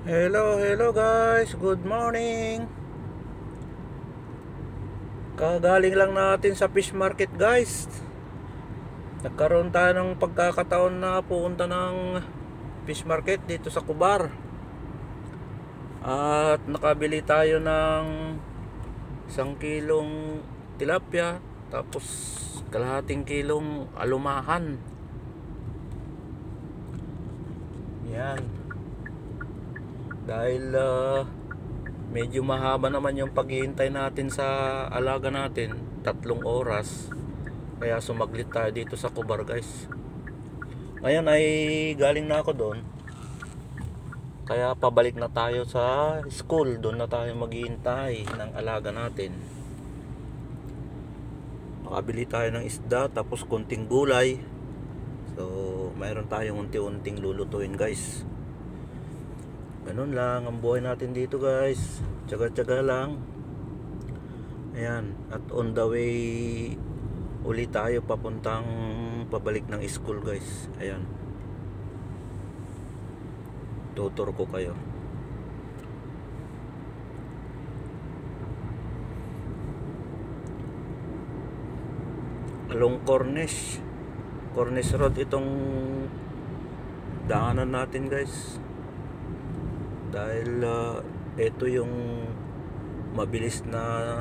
Hello guys, good morning. Kagaling lang natin sa fish market guys. Nagkaroon tayo ng pagkakataon na pupunta ng fish market dito sa Kubar. At nakabili tayo ng 1 kilong tilapia, tapos kalahating kilong alumahan. Yan. Dahil medyo mahaba naman yung paghihintay natin sa alaga natin, 3 oras. Kaya sumaglit tayo dito sa Kubar guys. Ngayon ay galing na ako doon. Kaya pabalik na tayo sa school. Doon na tayo maghihintay ng alaga natin. Makabili tayo ng isda, tapos kunting gulay. So mayroon tayong unti-unting lulutuin guys. Ganun lang ang buhay natin dito guys. Tsaga-tsaga lang. Ayan. At on the way uli tayo papuntang pabalik ng school guys. Ayan. Tutor ko kayo. Along Cornish Road itong daanan natin guys. Dahil ito yung mabilis na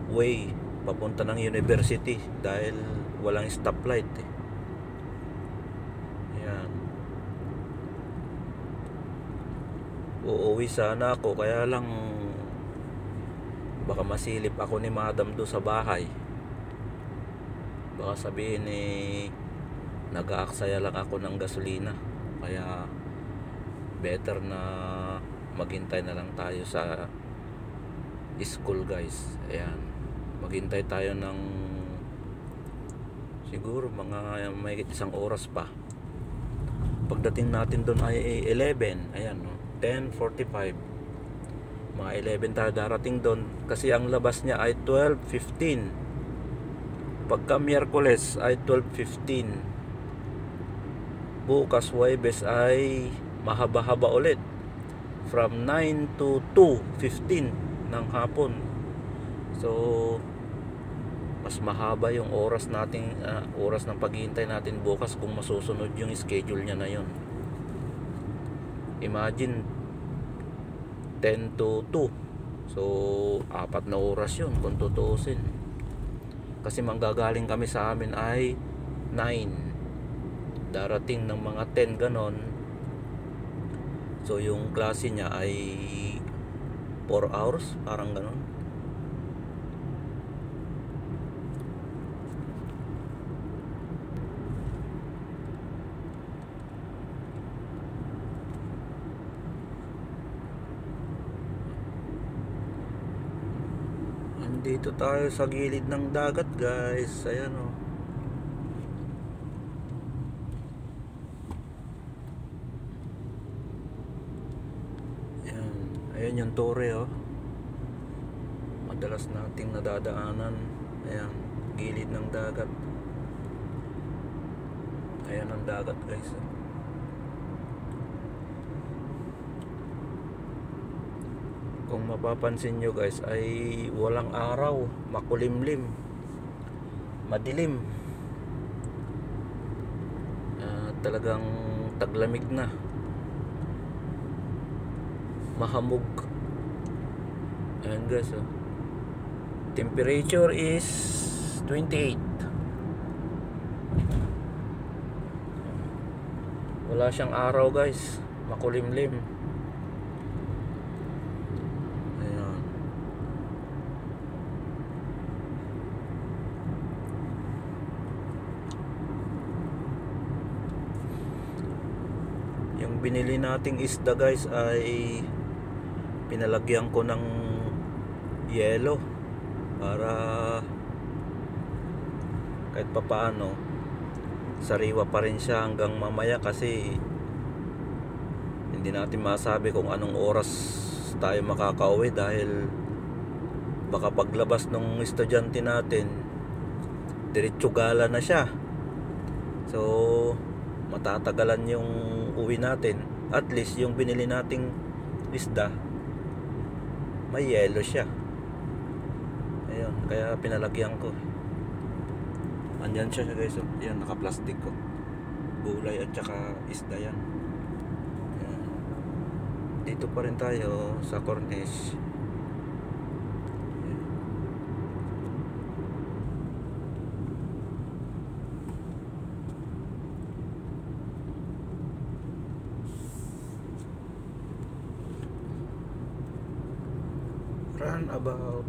way papunta ng university dahil walang stoplight eh. Ayan. Uuwi sana ako, kaya lang baka masilip ako ni madam do sa bahay. Baka sabihin nag-aaksaya lang ako ng gasolina. Kaya better na maghintay na lang tayo sa school guys. Ayan. Maghintay tayo ng siguro mga may 1 oras pa. Pagdating natin doon ay 11. Ayan, no? 10:45. Mga 11 tayo darating doon. Kasi ang labas niya ay 12:15. Pagka Miyerkules ay 12:15. Bukas Huwebes ay mahaba-haba ulit, from 9 to 2:15 ng hapon. So mas mahaba yung oras nating oras ng paghihintay natin bukas kung masusunod yung schedule niya na yon. Imagine 10 to 2. So 4 na oras yun kung tutuusin. Kasi manggagaling kami sa amin ay 9. Darating ng mga 10 ganon. So yung klase niya ay 4 hours, parang ganon. Andito tayo sa gilid ng dagat guys. Ayan o. Ayan yung tore oh. Madalas nating nadadaanan. Ayan, gilid ng dagat. Ayan ang dagat guys. Kung mapapansin nyo guys ay walang araw, makulimlim, madilim. Talagang taglamig na, mahamog. Ayan guys oh. Temperature is 28. Wala siyang araw guys, makulimlim. Ayan. Yung binili nating isda guys ay pinalagyan ko ng yelo para kahit papaano sariwa pa rin siya hanggang mamaya, kasi hindi natin masabi kung anong oras tayo makakauwi dahil baka paglabas ng estudyante natin diretso gala na siya. So matatagalan yung uwi natin, at least yung binili nating isda may yellow siya. Ayun, kaya pinalagyan ko. Andyan siya guys, oh. Yan, naka-plastic ko. Gulay at saka isda yan. Ayan. Dito pa rin tayo sa Cornish. Run about.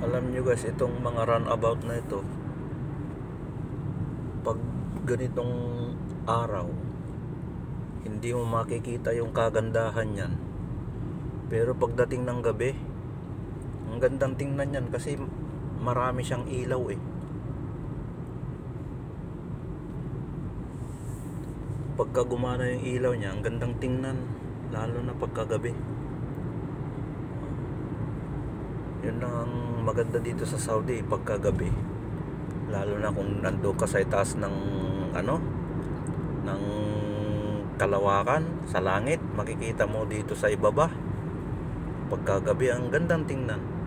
Alam nyo guys, itong mga runabout na ito, pag ganitong araw, hindi mo makikita yung kagandahan yan. Pero pagdating ng gabi, ang gandang tingnan yan kasi marami siyang ilaw eh. Pagka gumana yung ilaw niya, ang gandang tingnan, lalo na pagkagabi. Yun lang ang maganda dito sa Saudi pagkagabi, lalo na kung nando ka sa itaas ng ng kalawakan sa langit, makikita mo dito sa ibaba pagkagabi, ang gandang tingnan.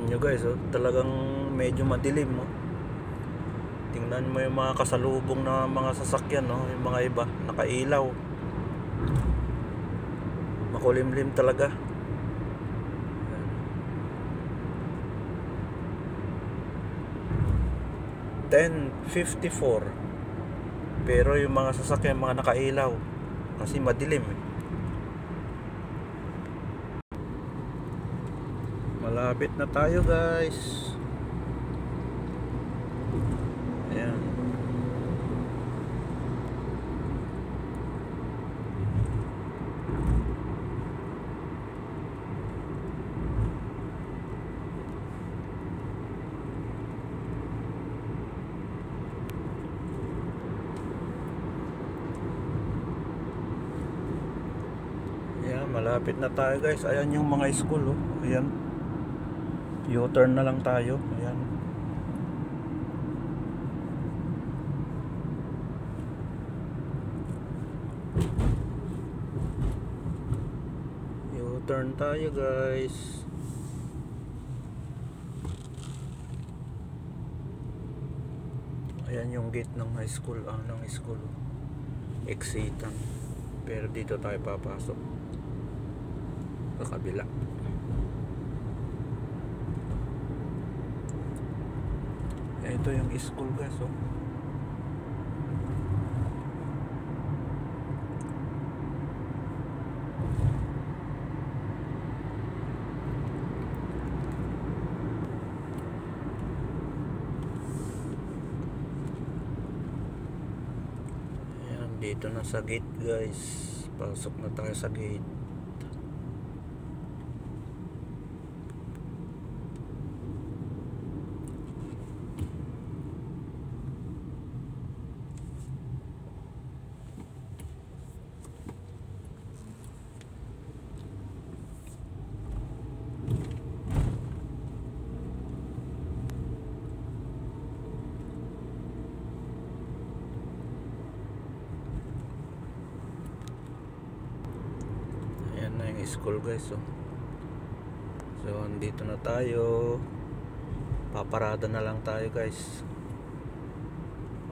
Nyo guys, oh, talagang medyo madilim, oh. Tingnan mo yung mga kasalubong na mga sasakyan, oh, yung mga iba nakailaw, makulimlim talaga. 10:54 pero yung mga sasakyan mga nakailaw kasi madilim eh. Malapit na tayo guys. Ayan. Ayan, malapit na tayo guys. Ayan yung mga school, oh. Ayan. U-turn na lang tayo. Ayan. U-turn tayo guys. Ayan yung gate ng high school, ng school. Exitan. Pero dito tayo papasok sa kabila. Ito yung school guys, oh. Ayan, dito na sa gate guys. Pasok na tayo sa gate. Ayan na yung school guys, oh. So andito na tayo. Paparada na lang tayo guys.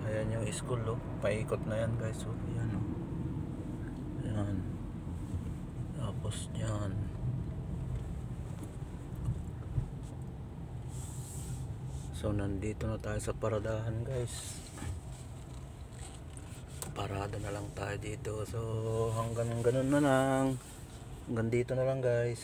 Ayan yung school, oh. Paikot na yan guys, oh. Ayan, oh. Ayan. Tapos yan. So nandito na tayo sa paradahan guys. Parada na lang tayo dito. So hanggang ganun na lang. Hanggang dito na lang guys.